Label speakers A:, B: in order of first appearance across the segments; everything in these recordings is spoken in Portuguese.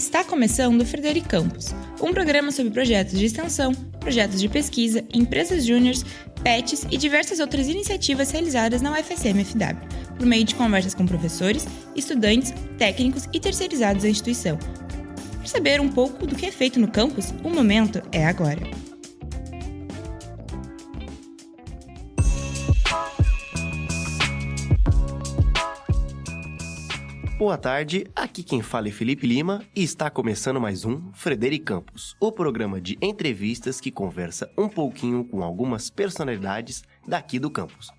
A: Está começando o Frederic Campus, um programa sobre projetos de extensão, projetos de pesquisa, empresas júniores, PETs e diversas outras iniciativas realizadas na UFSM-FW, por meio de conversas com professores, estudantes, técnicos e terceirizados da instituição. Para saber um pouco do que é feito no campus, o momento é agora.
B: Boa tarde, aqui quem fala é Felipe Lima e está começando mais um Frederic Campus, o programa de entrevistas que conversa um pouquinho com algumas personalidades daqui do campus.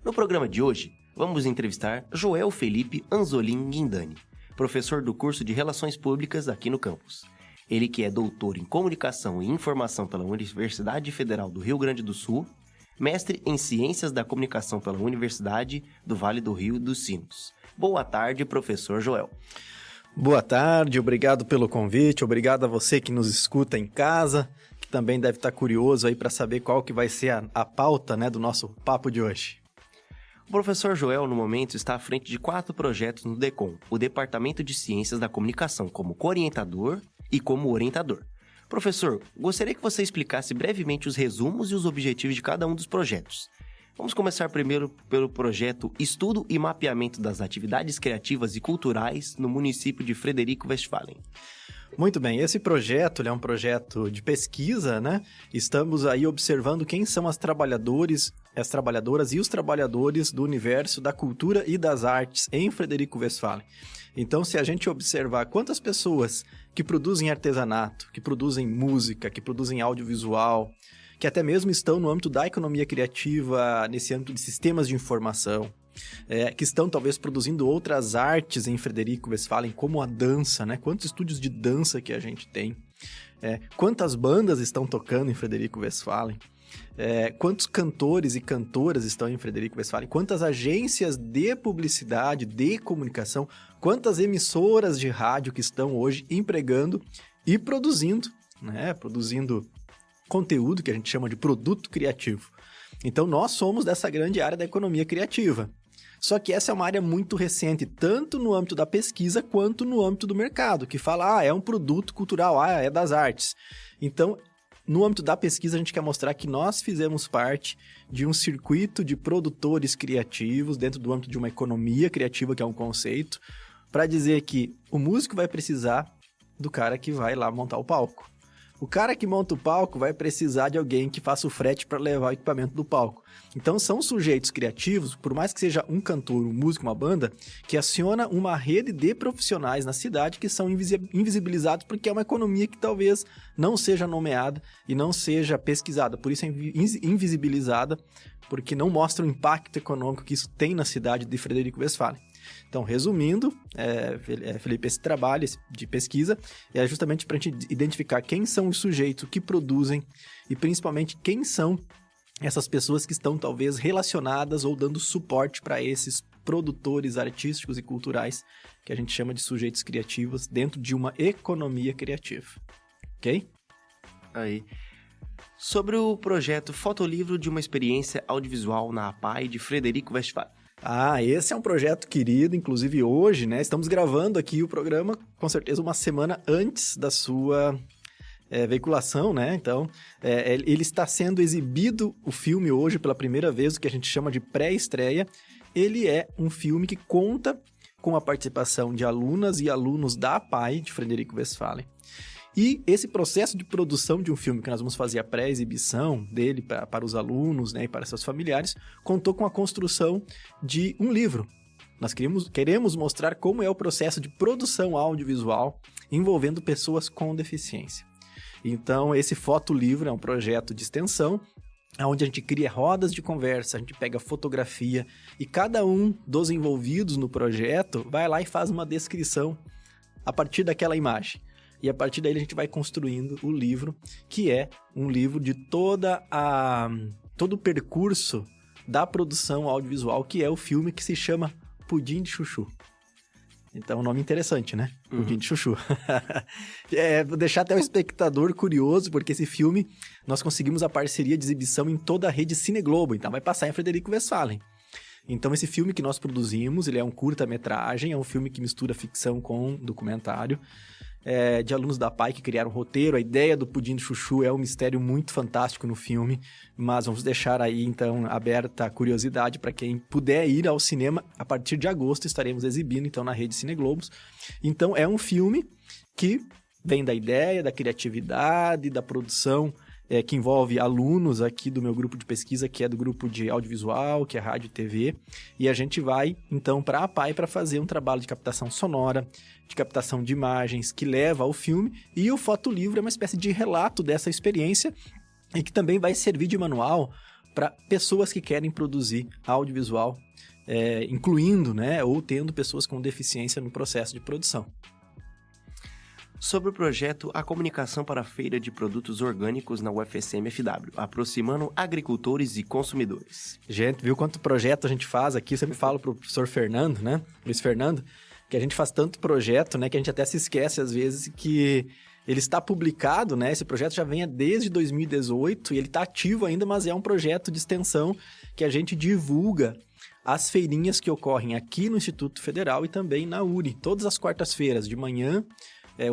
B: No programa de hoje, vamos entrevistar Joel Felipe Anzolin Guindani, professor do curso de Relações Públicas aqui no campus. Ele que é doutor em Comunicação e Informação pela Universidade Federal do Rio Grande do Sul, mestre em Ciências da Comunicação pela Universidade do Vale do Rio dos Sinos. Boa tarde, professor Joel.
C: Boa tarde, obrigado pelo convite, obrigado a você que nos escuta em casa, que também deve estar curioso aí para saber qual que vai ser a pauta, do nosso papo de hoje.
B: O professor Joel, no momento, está à frente de 4 projetos no DECOM, o Departamento de Ciências da Comunicação, como co-orientador e como orientador. Professor, gostaria que você explicasse brevemente os resumos e os objetivos de cada um dos projetos. Vamos começar primeiro pelo projeto Estudo e Mapeamento das Atividades Criativas e Culturais no município de Frederico Westphalen.
C: Muito bem, esse projeto é um projeto de pesquisa, Estamos aí observando quem são as trabalhadoras e os trabalhadores do universo da cultura e das artes em Frederico Westphalen. Então, se a gente observar quantas pessoas que produzem artesanato, que produzem música, que produzem audiovisual, que até mesmo estão no âmbito da economia criativa, nesse âmbito de sistemas de informação, que estão talvez produzindo outras artes em Frederico Westphalen, como a dança, Quantos estúdios de dança que a gente tem, quantas bandas estão tocando em Frederico Westphalen, quantos cantores e cantoras estão em Frederico Westphalen, quantas agências de publicidade, de comunicação, quantas emissoras de rádio que estão hoje empregando e produzindo, produzindo conteúdo que a gente chama de produto criativo. Então, nós somos dessa grande área da economia criativa. Só que essa é uma área muito recente, tanto no âmbito da pesquisa quanto no âmbito do mercado, que fala, é um produto cultural, é das artes. Então, no âmbito da pesquisa, a gente quer mostrar que nós fizemos parte de um circuito de produtores criativos dentro do âmbito de uma economia criativa, que é um conceito, para dizer que o músico vai precisar do cara que vai lá montar o palco. O cara que monta o palco vai precisar de alguém que faça o frete para levar o equipamento do palco. Então, são sujeitos criativos, por mais que seja um cantor, um músico, uma banda, que aciona uma rede de profissionais na cidade que são invisibilizados porque é uma economia que talvez não seja nomeada e não seja pesquisada. Por isso é invisibilizada, porque não mostra o impacto econômico que isso tem na cidade de Frederico Westphalen. Então, resumindo, Felipe, esse trabalho de pesquisa é justamente para a gente identificar quem são os sujeitos que produzem e principalmente quem são essas pessoas que estão talvez relacionadas ou dando suporte para esses produtores artísticos e culturais que a gente chama de sujeitos criativos dentro de uma economia criativa. Ok?
B: Aí. Sobre o projeto Fotolivro de uma Experiência Audiovisual na APAE de Frederico Westphalen.
C: Esse é um projeto querido, inclusive hoje, estamos gravando aqui o programa, com certeza uma semana antes da sua veiculação, Então, ele está sendo exibido, o filme hoje, pela primeira vez, o que a gente chama de pré-estreia. Ele é um filme que conta com a participação de alunas e alunos da APAE de Frederico Westphalen. E esse processo de produção de um filme que nós vamos fazer a pré-exibição dele para os alunos, e para seus familiares, contou com a construção de um livro. Nós queremos mostrar como é o processo de produção audiovisual envolvendo pessoas com deficiência. Então, esse fotolivro é um projeto de extensão, onde a gente cria rodas de conversa, a gente pega fotografia e cada um dos envolvidos no projeto vai lá e faz uma descrição a partir daquela imagem. E a partir daí a gente vai construindo o livro, que é um livro de todo o percurso da produção audiovisual, que é o filme que se chama Pudim de Chuchu. Então, um nome interessante, Pudim de Chuchu. Vou deixar até o espectador curioso, porque esse filme nós conseguimos a parceria de exibição em toda a rede Cine Globo, então vai passar em Frederico Westphalen. Então, esse filme que nós produzimos, ele é um curta-metragem, é um filme que mistura ficção com documentário, de alunos da PAI que criaram um roteiro. A ideia do pudim do chuchu é um mistério muito fantástico no filme, mas vamos deixar aí, então, aberta a curiosidade para quem puder ir ao cinema. A partir de agosto estaremos exibindo, então, na Rede Cine Globos. Então, é um filme que vem da ideia, da criatividade, da produção, que envolve alunos aqui do meu grupo de pesquisa, que é do grupo de audiovisual, que é rádio e TV, e a gente vai, então, para a PAI para fazer um trabalho de captação sonora, de captação de imagens, que leva ao filme, e o fotolivro é uma espécie de relato dessa experiência, e que também vai servir de manual para pessoas que querem produzir audiovisual, incluindo, né, ou tendo pessoas com deficiência no processo de produção.
B: Sobre o projeto A Comunicação para a Feira de Produtos Orgânicos na UFSM-FW, aproximando agricultores e consumidores.
C: Gente, viu quanto projeto a gente faz aqui? Eu sempre falo pro professor Fernando, né? Luiz Fernando, que a gente faz tanto projeto, né? Que a gente até se esquece, às vezes, que ele está publicado, né? Esse projeto já vem desde 2018 e ele está ativo ainda, mas é um projeto de extensão que a gente divulga as feirinhas que ocorrem aqui no Instituto Federal e também na URI. Todas as quartas-feiras de manhã,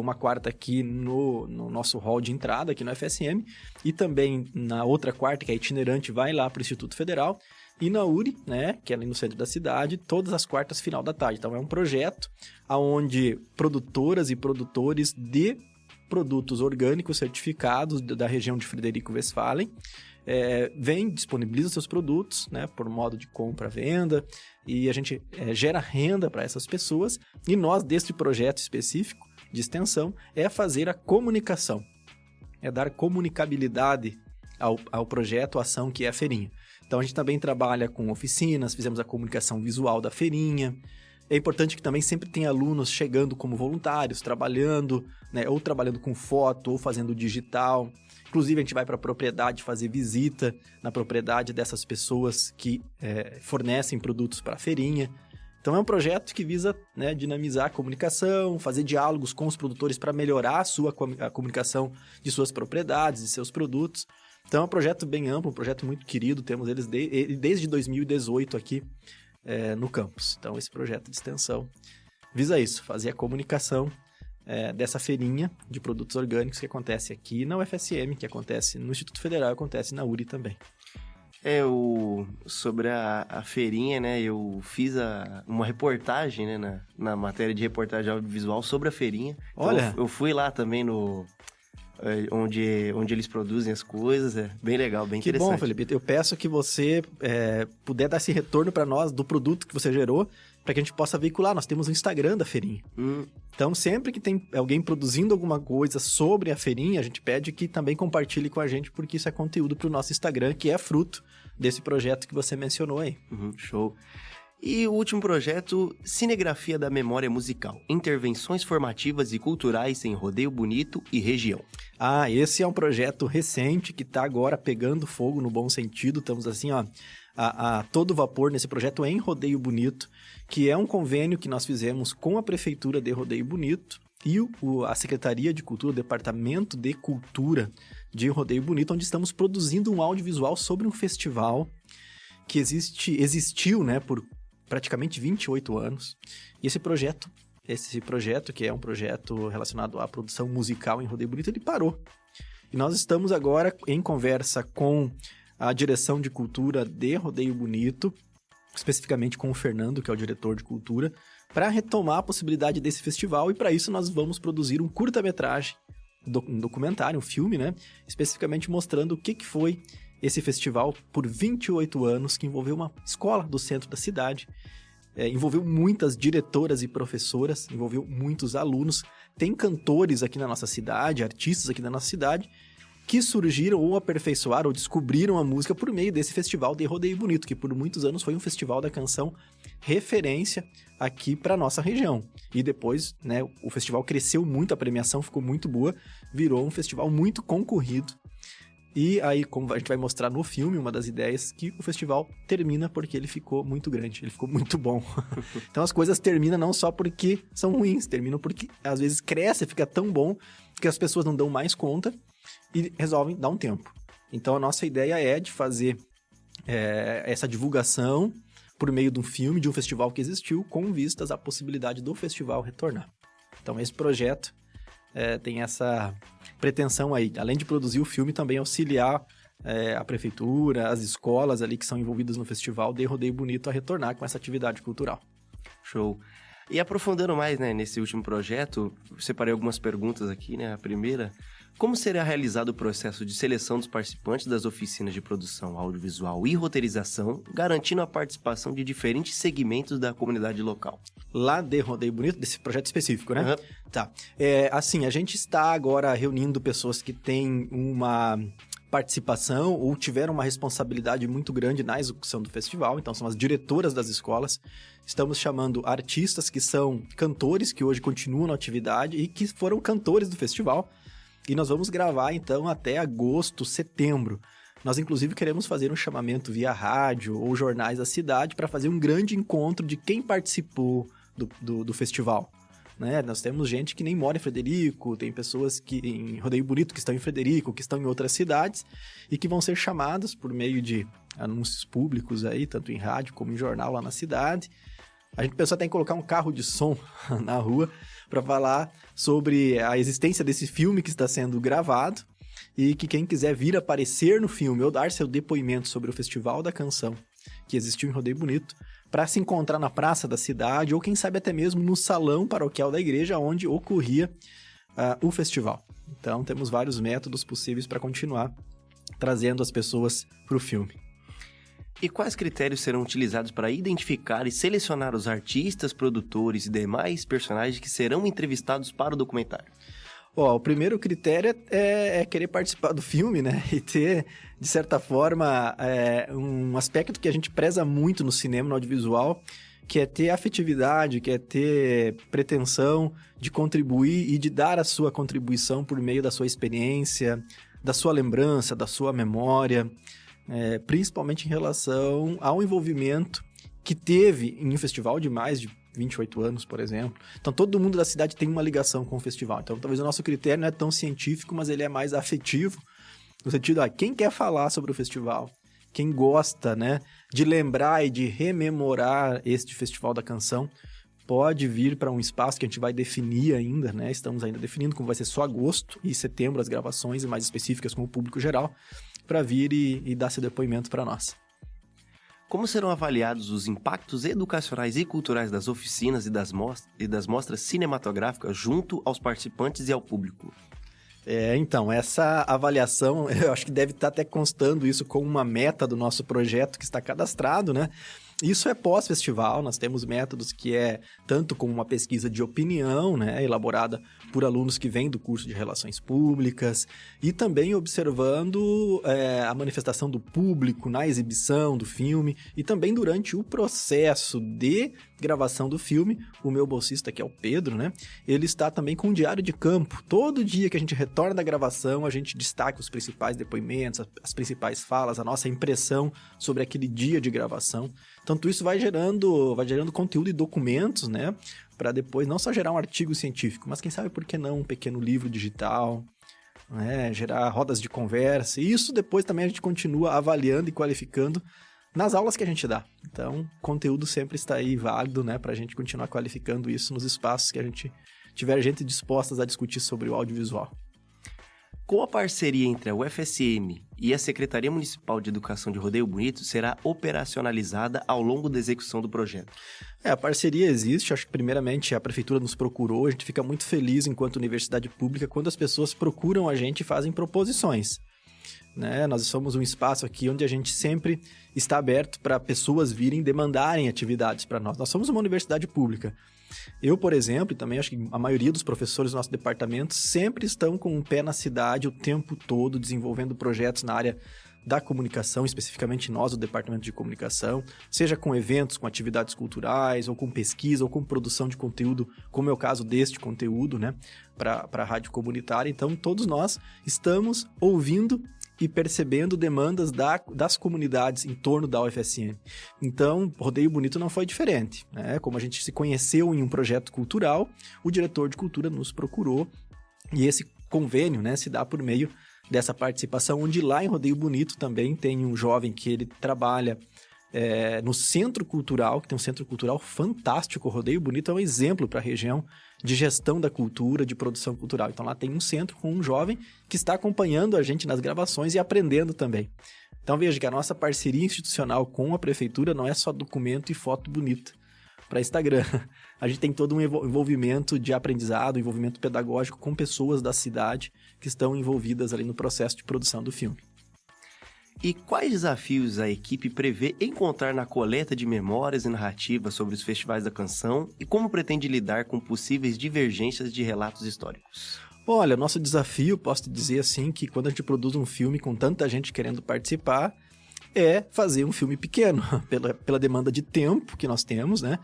C: uma quarta aqui no nosso hall de entrada, aqui no FSM, e também na outra quarta, que é itinerante, vai lá para o Instituto Federal, e na URI, né, que é ali no centro da cidade, todas as quartas, final da tarde. Então, é um projeto onde produtoras e produtores de produtos orgânicos certificados da região de Frederico Westphalen vêm, disponibilizam seus produtos, né, por modo de compra-venda, e a gente gera renda para essas pessoas, e nós, deste projeto específico, de extensão, é fazer a comunicação, é dar comunicabilidade ao projeto, à ação que é a feirinha. Então, a gente também trabalha com oficinas, fizemos a comunicação visual da feirinha. É importante que também sempre tenha alunos chegando como voluntários, trabalhando, né, ou trabalhando com foto, ou fazendo digital. Inclusive, a gente vai para a propriedade fazer visita na propriedade dessas pessoas que fornecem produtos para a feirinha. Então, é um projeto que visa, né, dinamizar a comunicação, fazer diálogos com os produtores para melhorar a comunicação de suas propriedades, de seus produtos. Então, é um projeto bem amplo, um projeto muito querido. Temos eles desde 2018 aqui no campus. Então, esse projeto de extensão visa isso, fazer a comunicação dessa feirinha de produtos orgânicos que acontece aqui na UFSM, que acontece no Instituto Federal e acontece na URI também.
B: Sobre a feirinha, né, eu fiz uma reportagem, né, na matéria de reportagem audiovisual sobre a feirinha.
C: Olha!
B: Então, eu fui lá também onde eles produzem as coisas, é bem legal, bem interessante.
C: Que bom, Felipe. Eu peço que você puder dar esse retorno para nós do produto que você gerou, para que a gente possa veicular. Nós temos o Instagram da feirinha. Então, sempre que tem alguém produzindo alguma coisa sobre a feirinha, a gente pede que também compartilhe com a gente, porque isso é conteúdo para o nosso Instagram, que é fruto desse projeto que você mencionou aí.
B: Show. E o último projeto, Cinegrafia da Memória Musical. Intervenções formativas e culturais em Rodeio Bonito e região.
C: Esse é um projeto recente que está agora pegando fogo no bom sentido. Estamos assim, a todo vapor nesse projeto em Rodeio Bonito, que é um convênio que nós fizemos com a Prefeitura de Rodeio Bonito e a Secretaria de Cultura, o Departamento de Cultura de Rodeio Bonito, onde estamos produzindo um audiovisual sobre um festival que existiu, né, por praticamente 28 anos. E esse projeto, que é um projeto relacionado à produção musical em Rodeio Bonito, ele parou. E nós estamos agora em conversa com a Direção de Cultura de Rodeio Bonito, especificamente com o Fernando, que é o diretor de cultura, para retomar a possibilidade desse festival, e para isso nós vamos produzir um curta-metragem, um documentário, um filme, né, especificamente mostrando o que foi esse festival por 28 anos, que envolveu uma escola do centro da cidade, envolveu muitas diretoras e professoras, envolveu muitos alunos, tem cantores aqui na nossa cidade, artistas aqui na nossa cidade, que surgiram ou aperfeiçoaram ou descobriram a música por meio desse festival de Rodeio Bonito, que por muitos anos foi um festival da canção referência aqui para nossa região. E depois, né, o festival cresceu muito, a premiação ficou muito boa, virou um festival muito concorrido. E aí, como a gente vai mostrar no filme, uma das ideias, que o festival termina porque ele ficou muito grande, ele ficou muito bom. Então as coisas terminam não só porque são ruins, terminam porque às vezes cresce, fica tão bom que as pessoas não dão mais conta e resolvem dar um tempo. Então a nossa ideia é de fazer essa divulgação por meio de um filme, de um festival que existiu, com vistas à possibilidade do festival retornar. Então, esse projeto tem essa pretensão aí, além de produzir o filme, também auxiliar a prefeitura, as escolas ali que são envolvidas no festival de Rodeio Bonito a retornar com essa atividade cultural.
B: Show. E aprofundando mais, né, nesse último projeto, separei algumas perguntas aqui, né? A primeira, como será realizado o processo de seleção dos participantes das oficinas de produção audiovisual e roteirização, garantindo a participação de diferentes segmentos da comunidade local?
C: Lá de Rodeio Bonito, desse projeto específico, né?
B: Uhum.
C: Tá. Assim, a gente está agora reunindo pessoas que têm uma participação ou tiveram uma responsabilidade muito grande na execução do festival, então são as diretoras das escolas. Estamos chamando artistas que são cantores, que hoje continuam na atividade e que foram cantores do festival. E nós vamos gravar, então, até agosto, setembro. Nós, inclusive, queremos fazer um chamamento via rádio ou jornais da cidade para fazer um grande encontro de quem participou do festival. Né? Nós temos gente que nem mora em Frederico, tem pessoas que em Rodeio Bonito que estão em Frederico, que estão em outras cidades e que vão ser chamadas por meio de anúncios públicos aí, tanto em rádio como em jornal lá na cidade. A gente pensou até em colocar um carro de som na rua para falar sobre a existência desse filme que está sendo gravado e que quem quiser vir aparecer no filme ou dar seu depoimento sobre o Festival da Canção que existiu em Rodeio Bonito, para se encontrar na praça da cidade ou quem sabe até mesmo no salão paroquial da igreja onde ocorria o festival. Então temos vários métodos possíveis para continuar trazendo as pessoas para o filme.
B: E quais critérios serão utilizados para identificar e selecionar os artistas, produtores e demais personagens que serão entrevistados para o documentário?
C: O primeiro critério é querer participar do filme, né? E ter, de certa forma, um aspecto que a gente preza muito no cinema, no audiovisual, que é ter afetividade, que é ter pretensão de contribuir e de dar a sua contribuição por meio da sua experiência, da sua lembrança, da sua memória, principalmente em relação ao envolvimento que teve em um festival de mais de 28 anos, por exemplo. Então, todo mundo da cidade tem uma ligação com o festival. Então, talvez o nosso critério não é tão científico, mas ele é mais afetivo, no sentido, quem quer falar sobre o festival, quem gosta, né, de lembrar e de rememorar este Festival da Canção, pode vir para um espaço que a gente vai definir ainda, né? Estamos ainda definindo como vai ser só agosto e setembro as gravações mais específicas com o público geral, para vir e dar seu depoimento para nós.
B: Como serão avaliados os impactos educacionais e culturais das oficinas e das mostras cinematográficas junto aos participantes e ao público?
C: Então, essa avaliação, eu acho que deve estar até constando isso como uma meta do nosso projeto que está cadastrado, né? Isso é pós-festival, nós temos métodos que é tanto como uma pesquisa de opinião, né, elaborada por alunos que vêm do curso de Relações Públicas, e também observando a manifestação do público na exibição do filme, e também durante o processo de gravação do filme. O meu bolsista, que é o Pedro, né, ele está também com um diário de campo. Todo dia que a gente retorna da gravação, a gente destaca os principais depoimentos, as principais falas, a nossa impressão sobre aquele dia de gravação. Então, tudo isso vai gerando conteúdo e documentos, né? Para depois não só gerar um artigo científico, mas quem sabe por que não um pequeno livro digital, né? Gerar rodas de conversa. E isso depois também a gente continua avaliando e qualificando nas aulas que a gente dá. Então, o conteúdo sempre está aí válido, né? Para a gente continuar qualificando isso nos espaços que a gente tiver gente disposta a discutir sobre o audiovisual.
B: Com a parceria entre a UFSM e a Secretaria Municipal de Educação de Rodeio Bonito, será operacionalizada ao longo da execução do projeto?
C: A parceria existe, acho que primeiramente a Prefeitura nos procurou, a gente fica muito feliz enquanto universidade pública quando as pessoas procuram a gente e fazem proposições. Né? Nós somos um espaço aqui onde a gente sempre está aberto para pessoas virem demandarem atividades para nós. Nós somos uma universidade pública. Eu, por exemplo, e também acho que a maioria dos professores do nosso departamento sempre estão com um pé na cidade o tempo todo, desenvolvendo projetos na área da comunicação, especificamente nós, o Departamento de Comunicação, seja com eventos, com atividades culturais, ou com pesquisa, ou com produção de conteúdo, como é o caso deste conteúdo, né, para a rádio comunitária. Então, todos nós estamos ouvindo e percebendo demandas das comunidades em torno da UFSM. Então, Rodeio Bonito não foi diferente, né? Como a gente se conheceu em um projeto cultural, o diretor de cultura nos procurou e esse convênio, né, se dá por meio dessa participação, onde lá em Rodeio Bonito também tem um jovem que ele trabalha no Centro Cultural, que tem um centro cultural fantástico. O Rodeio Bonito é um exemplo para a região de gestão da cultura, de produção cultural. Então lá tem um centro com um jovem que está acompanhando a gente nas gravações e aprendendo também. Então veja que a nossa parceria institucional com a prefeitura não é só documento e foto bonita para Instagram. A gente tem todo um envolvimento de aprendizado, envolvimento pedagógico com pessoas da cidade que estão envolvidas ali no processo de produção do filme.
B: E quais desafios a equipe prevê encontrar na coleta de memórias e narrativas sobre os festivais da canção e como pretende lidar com possíveis divergências de relatos históricos?
C: Olha, nosso desafio, posso te dizer assim, que quando a gente produz um filme com tanta gente querendo participar, é fazer um filme pequeno, pela demanda de tempo que nós temos, né?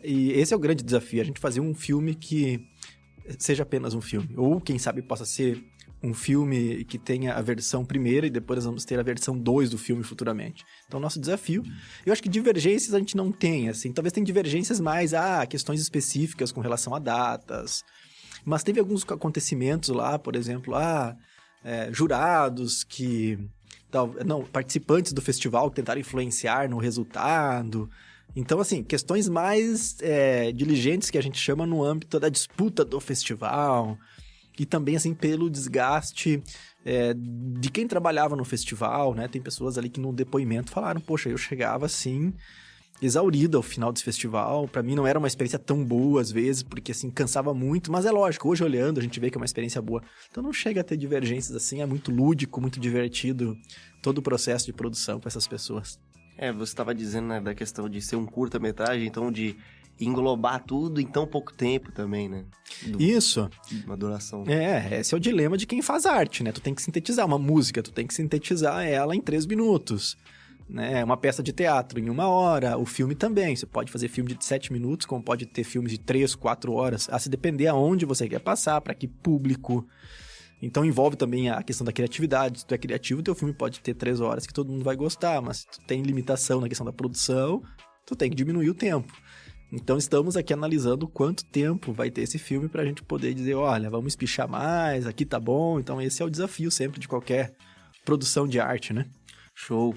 C: E esse é o grande desafio, a gente fazer um filme que seja apenas um filme, ou quem sabe possa ser um filme que tenha a versão primeira e depois nós vamos ter a versão 2 do filme futuramente. Então, nosso desafio... Eu acho que divergências a gente não tem, assim. Talvez tem divergências mais, questões específicas com relação a datas. Mas teve alguns acontecimentos lá, por exemplo, jurados que... participantes do festival que tentaram influenciar no resultado. Então, assim, questões mais diligentes que a gente chama no âmbito da disputa do festival... E também, assim, pelo desgaste de quem trabalhava no festival, né? Tem pessoas ali que no depoimento falaram, poxa, eu chegava, assim, exaurida ao final desse festival. Pra mim não era uma experiência tão boa, às vezes, porque, assim, cansava muito. Mas é lógico, hoje olhando, a gente vê que é uma experiência boa. Então não chega a ter divergências, assim, é muito lúdico, muito divertido todo o processo de produção com essas pessoas.
B: Você estava dizendo, né, da questão de ser um curta-metragem, então de englobar tudo em tão pouco tempo também, né?
C: Isso.
B: Uma duração.
C: Esse é o dilema de quem faz arte, né? Tu tem que sintetizar uma música, tu tem que sintetizar ela em 3 minutos, né? Uma peça de teatro em 1 hora, o filme também. Você pode fazer filme de 7 minutos, como pode ter filmes de 3, 4 horas, a se depender aonde você quer passar, para que público. Então envolve também a questão da criatividade. Se tu é criativo, teu filme pode ter 3 horas que todo mundo vai gostar, mas se tu tem limitação na questão da produção, tu tem que diminuir o tempo. Então estamos aqui analisando quanto tempo vai ter esse filme pra gente poder dizer, olha, vamos espichar mais, aqui tá bom. Então esse é o desafio sempre de qualquer produção de arte, né?
B: Show.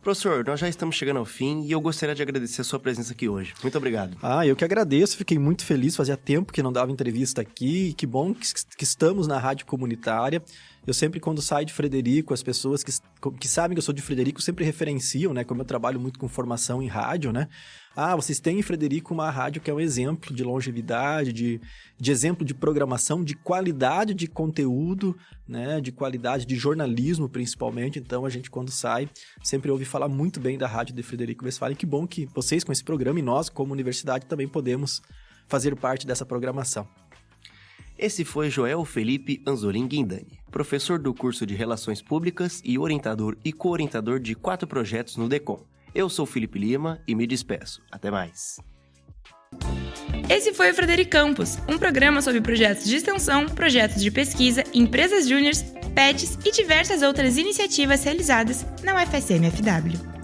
B: Professor, nós já estamos chegando ao fim e eu gostaria de agradecer a sua presença aqui hoje. Muito obrigado.
C: Eu que agradeço, fiquei muito feliz, fazia tempo que não dava entrevista aqui, que bom que estamos na rádio comunitária. Eu sempre, quando saio de Frederico, as pessoas que sabem que eu sou de Frederico sempre referenciam, né? Como eu trabalho muito com formação em rádio, né? Vocês têm em Frederico uma rádio que é um exemplo de longevidade, de exemplo de programação, de qualidade de conteúdo, né? De qualidade de jornalismo, principalmente. Então, a gente, quando sai, sempre ouve falar muito bem da rádio de Frederico Westphalen. Que bom que vocês, com esse programa, e nós, como universidade, também podemos fazer parte dessa programação.
B: Esse foi Joel Felipe Anzolin Guindani, professor do curso de Relações Públicas e orientador e co-orientador de 4 projetos no DECOM. Eu sou Felipe Lima e me despeço. Até mais.
A: Esse foi o Fredericampus, um programa sobre projetos de extensão, projetos de pesquisa, empresas júniores, PETs e diversas outras iniciativas realizadas na UFSM-FW.